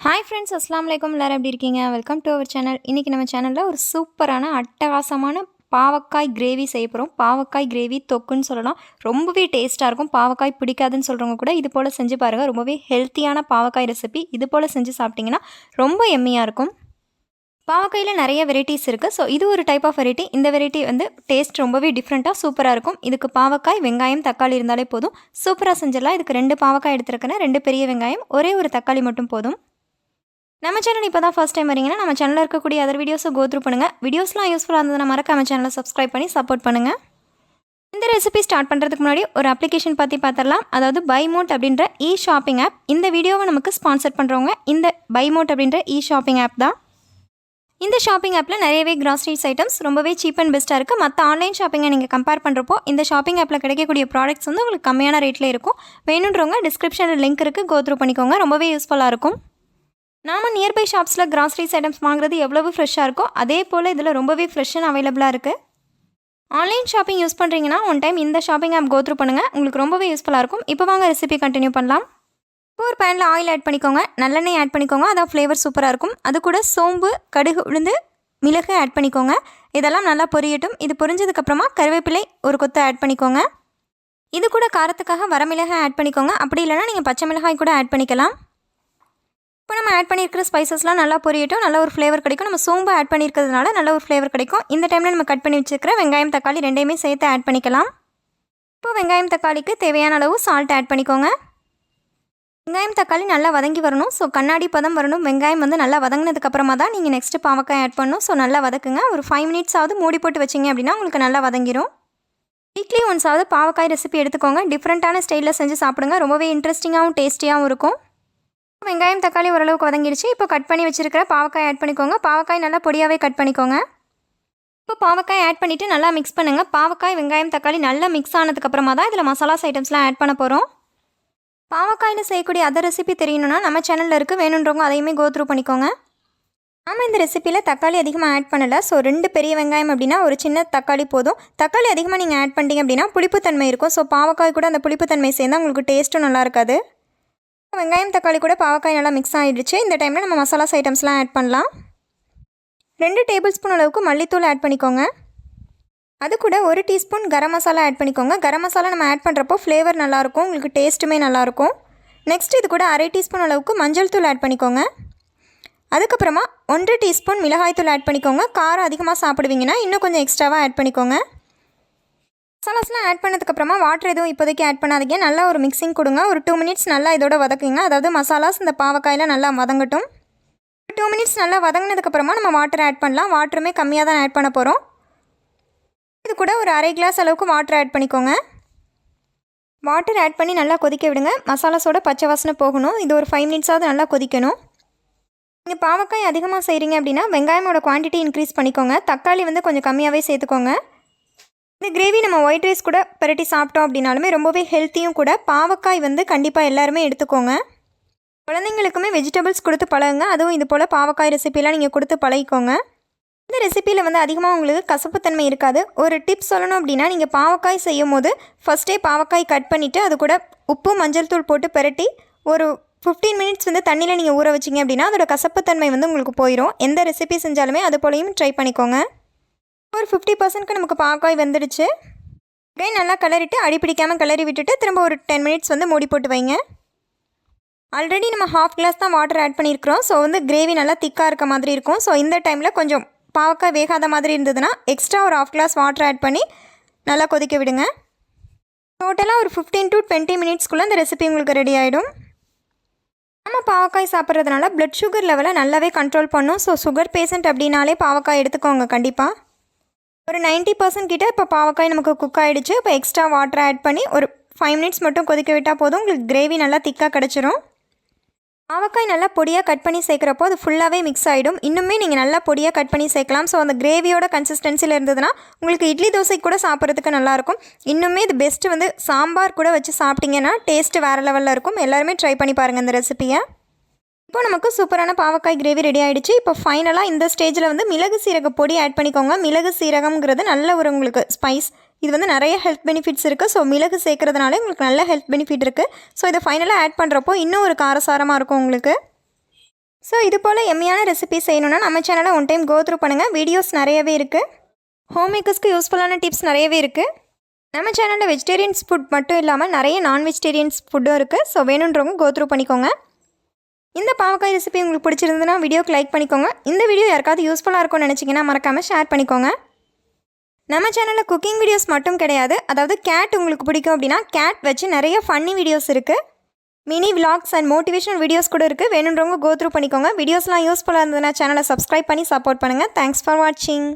Hi friends, அஸ்ஸலாமு அலைக்கும். எல்லாரும் எப்படி இருக்கீங்க? Welcome to our channel. இன்றைக்கி நம்ம சேனலில் ஒரு சூப்பரான அட்டகாசமான பாவக்காய் கிரேவி செய்ய போகிறோம். பாவக்காய் கிரேவி தொக்குன்னு சொல்லலாம். ரொம்பவே டேஸ்ட்டாக இருக்கும். பாவக்காய் பிடிக்காதுன்னு சொல்கிறவங்க கூட இது போல் செஞ்சு பாருங்கள். ரொம்பவே ஹெல்த்தியான பாவக்காய் ரெசிபி. இது போல் செஞ்சு சாப்பிட்டிங்கன்னா ரொம்ப எம்மியாக இருக்கும். பாவக்காயில் நிறைய வெரைட்டிஸ் இருக்குது. ஸோ இது ஒரு டைப் ஆஃப் வெரைட்டி. இந்த வெரைட்டி வந்து டேஸ்ட் ரொம்பவே டிஃப்ரெண்ட்டாக சூப்பராக இருக்கும். இதுக்கு பாவக்காய், வெங்காயம், தக்காளி இருந்தாலே போதும். சூப்பராக செஞ்சிடலாம். இதுக்கு 2 பாவக்காய் எடுத்துருக்கேன், 2 பெரிய வெங்காயம், ஒரே ஒரு தக்காளி மட்டும் போதும். நம்ம சேனல் இப்போ தான் ஃபஸ்ட் டைம் வரீங்கன்னா நம்ம சேனலில் இருக்கக்கூடிய அதர் வீடியோஸை கோத்ரூ பண்ணுங்கள். வீடியோஸ்லாம் யூஸ்ஃபுல்லாக இருந்ததுன்னா மறக்காம சேனலை சப்ஸ்கிரைப் பண்ணி சப்போர்ட் பண்ணுங்கள். இந்த ரெசிபி ஸ்டார்ட் பண்ணுறதுக்கு முன்னாடி ஒரு அப்ளிகேஷன் பற்றி பார்த்துடலாம். அதாவது பைமோட் அப்படின்ற ஷாப்பிங் ஆப். இந்த வீடியோவை நமக்கு ஸ்பான்சர் பண்ணுறவங்க இந்த பைமோட் அப்படின்ற ஷாப்பிங் ஆப் தான். இந்த ஷாப்பிங் ஆப்பில் நிறையவே கிராசரிஸ் ஐட்டம்ஸ் ரொம்பவே சீப் அண்ட் பெஸ்ட்டாக இருக்குது. மற்ற ஆன்லைன் ஷாப்பிங்கை நீங்கள் கம்பேர் பண்ணுறப்போ இந்த ஷாப்பிங் ஆப்பில் கிடைக்கக்கூடிய ப்ராடக்ட்ஸ் வந்து உங்களுக்கு கம்மியான ரேட்டில் இருக்கும். வேணுன்றவங்க டிஸ்கிரிப்ஷனில் லிங்க் இருக்குது, கோத்ரூ பண்ணிக்கோங்க. ரொம்பவே யூஸ்ஃபுல்லாக இருக்கும். நாம் நியர்பை ஷாப்ஸில் கிராசரிஸ் ஐட்டம்ஸ் வாங்குறது எவ்வளவு ஃப்ரெஷ்ஷாக இருக்கோ அதே போல் இதில் ரொம்பவே ஃப்ரெஷ்ஷாக அவைலபிளாக இருக்குது. ஆன்லைன் ஷாப்பிங் யூஸ் பண்ணுறீங்கன்னா ஒன் டைம் இந்த ஷாப்பிங் ஆப் கோத்ரூ பண்ணுங்கள். உங்களுக்கு ரொம்பவே யூஸ்ஃபுல்லாக இருக்கும். இப்போ வாங்க ரெசிபி கண்டினியூ பண்ணலாம். இப்போ ஒரு பேனில் ஆயில் ஆட் பண்ணிக்கோங்க, நல்லெண்ணெய் ஆட் பண்ணிக்கோங்க. அதான் ஃப்ளேவர் சூப்பராக இருக்கும். அது கூட சோம்பு, கடுகு, உளுந்து, மிளகு ஆட் பண்ணிக்கோங்க. இதெல்லாம் நல்லா பொரியட்டும். இது பொரிஞ்சதுக்கப்புறமா கருவேப்பிலை ஒரு கொத்து ஆட் பண்ணிக்கோங்க. இது கூட காரத்துக்காக வரமிளகாய் ஆட் பண்ணிக்கோங்க. அப்படி இல்லைனா நீங்கள் பச்சை மிளகாய் கூட ஆட் பண்ணிக்கலாம். இப்போ நம்ம ஆட் பண்ணியிருக்கிற ஸ்பைசஸ்லாம் நல்லா பொரியட்டும். நல்ல ஒரு ஃப்ளேவர் கிடைக்கும். நம்ம சோம்பு ஆட் பண்ணியிருக்கிறதுனால நல்ல ஒரு ஃப்ளேவர் கிடைக்கும். இந்த டைமில் நம்ம கட் பண்ணி வச்சுருக்கிற வெங்காயம், தக்காளி ரெண்டையுமே சேர்த்து ஆட் பண்ணிக்கலாம். இப்போ வெங்காயம், தக்காளிக்கு தேவையான அளவு சால்ட் ஆட் பண்ணிக்கோங்க. வெங்காயம், தக்காளி நல்லா வதங்கி வரணும். ஸோ கண்ணாடி பதம் வரணும். வெங்காயம் வந்து நல்லா வதங்கினதுக்கப்புறமா தான் நீங்கள் நெக்ஸ்ட்டு பாவக்காய் ஆட் பண்ணணும். ஸோ நல்லா வதக்குங்க. ஒரு 5 மினிட்ஸ் ஆகுது மூடி போட்டு வச்சிங்க அப்படின்னா உங்களுக்கு நல்லா வதங்கிடும். வீக்லி ஒன்ஸாவது பாவக்காய் ரெசிபி எடுத்துக்கோங்க. டிஃப்ரெண்ட்டான ஸ்டைலில் செஞ்சு சாப்பிடுங்க. ரொம்பவே இன்ட்ரெஸ்டிங்காகவும் டேஸ்டியாகவும் இருக்கும். வெங்காயம், தக்காளி ஓரளவுக்கு வதங்கிடுச்சு. இப்போ கட் பண்ணி வச்சுருக்கிற பாவக்காய் ஆட் பண்ணிக்கோங்க. பாவக்காய் நல்லா பொடியாகவே கட் பண்ணிக்கோங்க. இப்போ பாவக்காய் ஆட் பண்ணிவிட்டு நல்லா மிக்ஸ் பண்ணுங்கள். பாவக்காய், வெங்காயம், தக்காளி நல்லா மிக்ஸ் ஆனதுக்கப்புறமா தான் இதில் மசாலாஸ் ஐட்டம்ஸ்லாம் ஆட் பண்ண போகிறோம். பாவக்காயில் செய்யக்கூடிய அதர் ரெசிபி தெரியணுன்னா நம்ம சேனலில் இருக்குது. வேணுன்றவங்க அதையுமே கோத்ரூ பண்ணிக்கோங்க. நாம் இந்த ரெசிப்பியில் தக்காளி அதிகமாக ஆட் பண்ணலை. ஸோ 2 பெரிய வெங்காயம் அப்படின்னா ஒரு சின்ன தக்காளி போதும். தக்காளி அதிகமாக நீங்கள் ஆட் பண்ணிட்டீங்க அப்படின்னா புளிப்புத்தன்மை இருக்கும். ஸோ பாவக்காய் கூட அந்த புளிப்புத்தன்மை சேர்ந்தால் உங்களுக்கு டேஸ்ட்டும் நல்லா இருக்காது. வெங்காயம், தக்காளி கூட பாவக்காய் நல்லா மிக்ஸ் ஆகிடுச்சு. இந்த டைமில் நம்ம மசாலாஸ் ஐட்டம்ஸ்லாம் ஆட் பண்ணலாம். 2 டேபிள் ஸ்பூன் அளவுக்கு மல்லித்தூள் ஆட் பண்ணிக்கோங்க. அது கூட 1 டீஸ்பூன் கரம் மசாலா ஆட் பண்ணிக்கோங்க. கரம் மசாலா நம்ம ஆட் பண்ணுறப்போ ஃப்ளேவர் நல்லாயிருக்கும், உங்களுக்கு டேஸ்ட்டுமே நல்லாயிருக்கும். நெக்ஸ்ட் இது கூட 1/2 டீஸ்பூன் அளவுக்கு மஞ்சள் தூள் ஆட் பண்ணிக்கோங்க. அதுக்கப்புறமா 1 டீஸ்பூன் மிளகாய்த்தூள் ஆட் பண்ணிக்கோங்க. காரம் அதிகமாக சாப்பிடுவீங்கன்னா இன்னும் கொஞ்சம் எக்ஸ்ட்ராவாக ஆட் பண்ணிக்கோங்க. மசாலாஸ்லாம் ஆட் பண்ணதுக்கப்புறமா வாட்டர் எதுவும் இப்போதைக்கு ஆட் பண்ணாதீங்க. நல்லா ஒரு மிக்சிங் கொடுங்க. ஒரு 2 மினிட்ஸ் நல்லா இதோட வதக்குங்க. அதாவது மசாலாஸ் இந்த பாவக்காயில் நல்லா வதங்கட்டும். 2 மினிட்ஸ் நல்லா வதங்கினதுக்கப்புறமா நம்ம வாட்டர் ஆட் பண்ணலாம். வாட்டருமே கம்மியாக தான் ஆட் பண்ண போகிறோம். இது கூட ஒரு 1/2 கிளாஸ் அளவுக்கு வாட்டர் ஆட் பண்ணிக்கோங்க. வாட்டர் ஆட் பண்ணி நல்லா கொதிக்க விடுங்க. மசாலாஸோட பச்சை வாசனை போகணும். இது ஒரு 5 மினிட்ஸாவது நல்லா கொதிக்கணும். நீங்கள் பாவக்காய் அதிகமாக செய்கிறீங்க அப்படின்னா வெங்காயமோட குவான்டிட்டி இன்க்ரீஸ் பண்ணிக்கோங்க. தக்காளி வந்து கொஞ்சம் கம்மியாகவே சேர்த்துக்கோங்க. இந்த கிரேவி நம்ம ஒயிட் ரைஸ் கூட பரட்டி சாப்பிட்டோம் அப்படின்னாலுமே ரொம்பவே ஹெல்த்தியும் கூட. பாவக்காய் வந்து கண்டிப்பாக எல்லாருமே எடுத்துக்கோங்க. குழந்தைங்களுக்குமே வெஜிடபிள்ஸ் கொடுத்து பழகுங்க. அதுவும் இது போல் பாவக்காய் ரெசிபிலாம் நீங்கள் கொடுத்து பழகிக்கோங்க. இந்த ரெசிப்பியில் வந்து அதிகமாக உங்களுக்கு கசப்புத்தன்மை இருக்காது. ஒரு டிப்ஸ் சொல்லணும் அப்படின்னா நீங்கள் பாவக்காய் செய்யும் போது ஃபஸ்ட்டே பாவக்காய் கட் பண்ணிவிட்டு அது கூட உப்பு, மஞ்சள் தூள் போட்டு பரட்டி ஒரு 15 மினிட்ஸ் வந்து தண்ணியில் நீங்கள் ஊற வச்சிங்க அப்படின்னா அதோட கசப்புத்தன்மை வந்து உங்களுக்கு போயிடும். எந்த ரெசிபி செஞ்சாலுமே அது போலையும் ட்ரை பண்ணிக்கோங்க. ஒரு 50%க்கு நமக்கு பாவக்காய் வெந்துடுச்சு. நல்லா கிளறிட்டு அடிப்பிடிக்காமல் கிளறி விட்டுட்டு திரும்ப ஒரு 10 மினிட்ஸ் வந்து மூடி போட்டு வைங்க. ஆல்ரெடி நம்ம 1/2 கிளாஸ் தான் வாட்டர் ஆட் பண்ணியிருக்கிறோம். ஸோ வந்து கிரேவி நல்லா திக்காக இருக்க மாதிரி இருக்கும். ஸோ இந்த டைமில் கொஞ்சம் பாவக்காய் வேகாத மாதிரி இருந்ததுன்னா எக்ஸ்ட்ரா ஒரு 1/2 கிளாஸ் வாட்டர் ஆட் பண்ணி நல்லா கொதிக்க விடுங்க. டோட்டலாக ஒரு 15 to 20 மினிட்ஸ்க்குள்ளே இந்த ரெசிபி உங்களுக்கு ரெடி ஆகிடும். நம்ம பாவக்காய் சாப்பிட்றதுனால பிளட் சுகர் லெவலை நல்லாவே கண்ட்ரோல் பண்ணும். ஸோ சுகர் பேஷண்ட் அப்படின்னாலே பாவக்காய் எடுத்துக்கோங்க கண்டிப்பாக. ஒரு 90% கிட்ட இப்போ பாவக்காய் நமக்கு குக் ஆகிடுச்சு. இப்போ எக்ஸ்ட்ரா வாட்டர் ஆட் பண்ணி ஒரு 5 மினிட்ஸ் மட்டும் கொதிக்க விட்டால் போதும். உங்களுக்கு கிரேவி நல்லா திக்காக கிடச்சிரும். பாவக்காய் நல்லா பொடியாக கட் பண்ணி சேர்க்குறப்போ அது ஃபுல்லாகவே மிக்ஸ் ஆகிடும். இன்னுமே நீங்கள் நல்லா பொடியாக கட் பண்ணி சேர்க்கலாம். ஸோ அந்த கிரேவியோட கன்சிஸ்டன்சியில் இருந்ததுன்னா உங்களுக்கு இட்லி தோசைக்கு கூட சாப்பிட்றதுக்கு நல்லாயிருக்கும். இன்னுமே இது பெஸ்ட்டு வந்து சாம்பார் கூட வச்சு சாப்பிட்டிங்கன்னா டேஸ்ட்டு வேறு லெவலில் இருக்கும். எல்லாருமே ட்ரை பண்ணி பாருங்கள் இந்த ரெசிப்பியை. இப்போ நமக்கு சூப்பரான பாவக்காய் கிரேவி ரெடி ஆகிடுச்சு. இப்போ ஃபைனலாக இந்த ஸ்டேஜில் வந்து மிளகு சீரக பொடி ஆட் பண்ணிக்கோங்க. மிளகு சீரகம்ங்கிறது நல்ல ஒரு உங்களுக்கு ஸ்பைஸ். இது வந்து நிறைய ஹெல்த் பெனிஃபிட்ஸ் இருக்குது. ஸோ மிளகு சேர்க்கறதுனால உங்களுக்கு நல்ல ஹெல்த் பெனிஃபிட் இருக்குது. ஸோ இதை ஃபைனலாக ஆட் பண்ணுறப்போ இன்னும் ஒரு காரசாரமாக இருக்கும் உங்களுக்கு. ஸோ இது போல் எம்மியான ரெசிபி செய்யணுன்னா நம்ம சேனலை ஒன் டைம் கோ த்ரூ பண்ணுங்கள். வீடியோஸ் நிறையவே இருக்குது. ஹோம் மேக்கர்ஸ்க்கு யூஸ்ஃபுல்லான டிப்ஸ் நிறையவே இருக்குது. நம்ம சேனலில் வெஜிடேரியன்ஸ் ஃபுட் மட்டும் இல்லாமல் நிறைய நான் வெஜிடேரியன்ஸ் ஃபுட்டும் இருக்குது. ஸோ வேணுன்றவங்க கோ த்ரூ பண்ணிக்கோங்க. இந்த பாவக்காய் ரெசிபி உங்களுக்கு பிடிச்சிருந்ததுன்னா வீடியோக்கு லைக் பண்ணிக்கோங்க. இந்த வீடியோ யாருக்காவது யூஸ்ஃபுல்லாக இருக்கும்னு நினச்சிங்கன்னா மறக்காமல் ஷேர் பண்ணிக்கோங்க. நம்ம சேனலில் குக்கிங் வீடியோஸ் மட்டும் கிடையாது, அதாவது கேட் உங்களுக்கு பிடிக்கும் அப்படின்னா கேட் வச்சு நிறைய ஃபன்னி வீடியோஸ் இருக்குது. Mini vlogs and motivational videos கூட இருக்குது. வேணுன்றவங்க கோ த்ரூ பண்ணிக்கோங்க. வீடியோஸ்லாம் யூஸ்ஃபுல்லாக இருந்ததுன்னா சேனலை சப்ஸ்கிரைப் பண்ணி சப்போர்ட் பண்ணுங்கள். தேங்க்ஸ் ஃபார் வாட்சிங்.